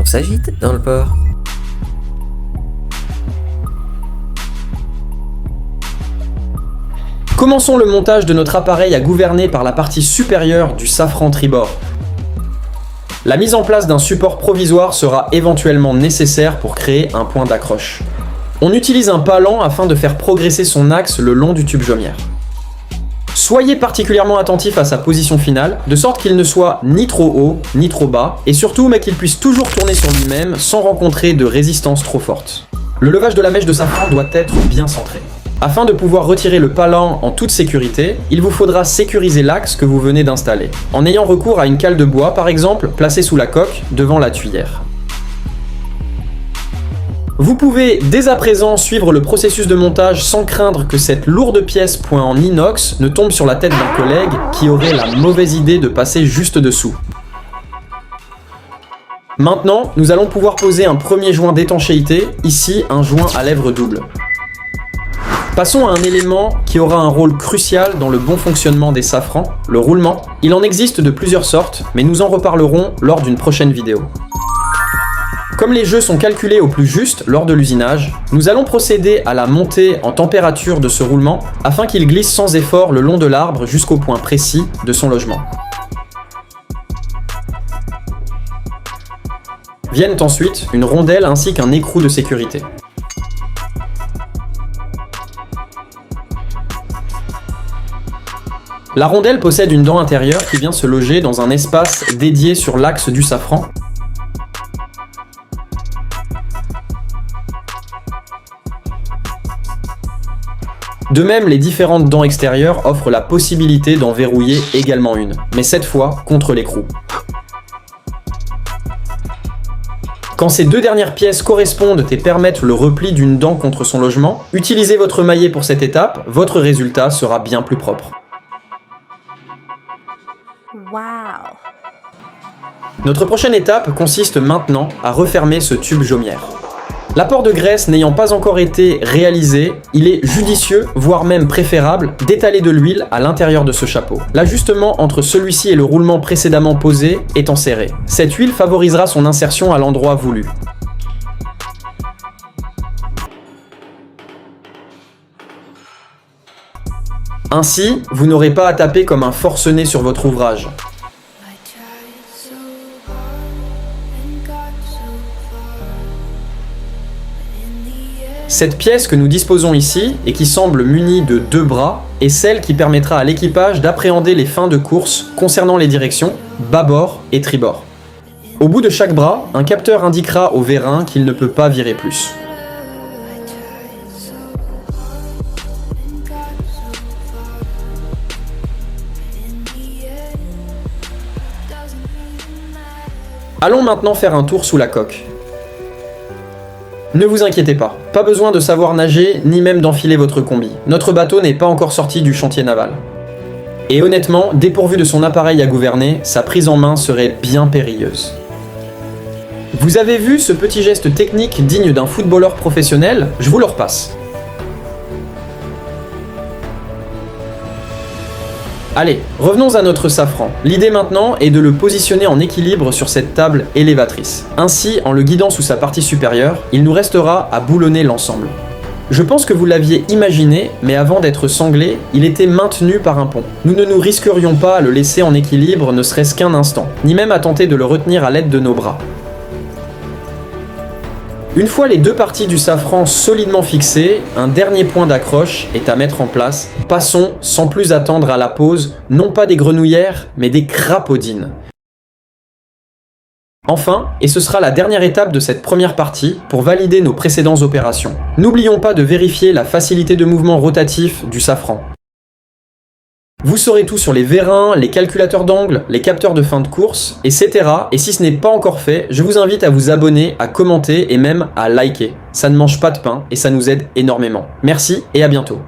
s'agite dans le port. Commençons le montage de notre appareil à gouverner par la partie supérieure du safran tribord. La mise en place d'un support provisoire sera éventuellement nécessaire pour créer un point d'accroche. On utilise un palan afin de faire progresser son axe le long du tube jaumière. Soyez particulièrement attentif à sa position finale, de sorte qu'il ne soit ni trop haut, ni trop bas, et surtout mais qu'il puisse toujours tourner sur lui-même sans rencontrer de résistance trop forte. Le levage de la mèche de safran doit être bien centré. Afin de pouvoir retirer le palan en toute sécurité, il vous faudra sécuriser l'axe que vous venez d'installer, en ayant recours à une cale de bois par exemple, placée sous la coque, devant la tuyère. Vous pouvez dès à présent suivre le processus de montage sans craindre que cette lourde pièce point en inox ne tombe sur la tête d'un collègue qui aurait la mauvaise idée de passer juste dessous. Maintenant, nous allons pouvoir poser un premier joint d'étanchéité, ici un joint à lèvres double. Passons à un élément qui aura un rôle crucial dans le bon fonctionnement des safrans, le roulement. Il en existe de plusieurs sortes, mais nous en reparlerons lors d'une prochaine vidéo. Comme les jeux sont calculés au plus juste lors de l'usinage, nous allons procéder à la montée en température de ce roulement afin qu'il glisse sans effort le long de l'arbre jusqu'au point précis de son logement. Viennent ensuite une rondelle ainsi qu'un écrou de sécurité. La rondelle possède une dent intérieure qui vient se loger dans un espace dédié sur l'axe du safran. De même, les différentes dents extérieures offrent la possibilité d'en verrouiller également une, mais cette fois contre l'écrou. Quand ces deux dernières pièces correspondent et permettent le repli d'une dent contre son logement, utilisez votre maillet pour cette étape, votre résultat sera bien plus propre. Wow. Notre prochaine étape consiste maintenant à refermer ce tube jaumière. L'apport de graisse n'ayant pas encore été réalisé, il est judicieux, voire même préférable, d'étaler de l'huile à l'intérieur de ce chapeau. L'ajustement entre celui-ci et le roulement précédemment posé étant serré. Cette huile favorisera son insertion à l'endroit voulu. Ainsi, vous n'aurez pas à taper comme un forcené sur votre ouvrage. Cette pièce que nous disposons ici, et qui semble munie de deux bras, est celle qui permettra à l'équipage d'appréhender les fins de course concernant les directions bâbord et tribord. Au bout de chaque bras, un capteur indiquera au vérin qu'il ne peut pas virer plus. Allons maintenant faire un tour sous la coque. Ne vous inquiétez pas, pas besoin de savoir nager ni même d'enfiler votre combi. Notre bateau n'est pas encore sorti du chantier naval. Et honnêtement, dépourvu de son appareil à gouverner, sa prise en main serait bien périlleuse. Vous avez vu ce petit geste technique digne d'un footballeur professionnel? Je vous le repasse. Allez, revenons à notre safran. L'idée maintenant est de le positionner en équilibre sur cette table élévatrice. Ainsi, en le guidant sous sa partie supérieure, il nous restera à boulonner l'ensemble. Je pense que vous l'aviez imaginé, mais avant d'être sanglé, il était maintenu par un pont. Nous ne nous risquerions pas à le laisser en équilibre ne serait-ce qu'un instant, ni même à tenter de le retenir à l'aide de nos bras. Une fois les deux parties du safran solidement fixées, un dernier point d'accroche est à mettre en place. Passons, sans plus attendre à la pose, non pas des grenouillères, mais des crapaudines. Enfin, et ce sera la dernière étape de cette première partie, pour valider nos précédentes opérations. N'oublions pas de vérifier la facilité de mouvement rotatif du safran. Vous saurez tout sur les vérins, les calculateurs d'angle, les capteurs de fin de course, etc. Et si ce n'est pas encore fait, je vous invite à vous abonner, à commenter et même à liker. Ça ne mange pas de pain et ça nous aide énormément. Merci et à bientôt.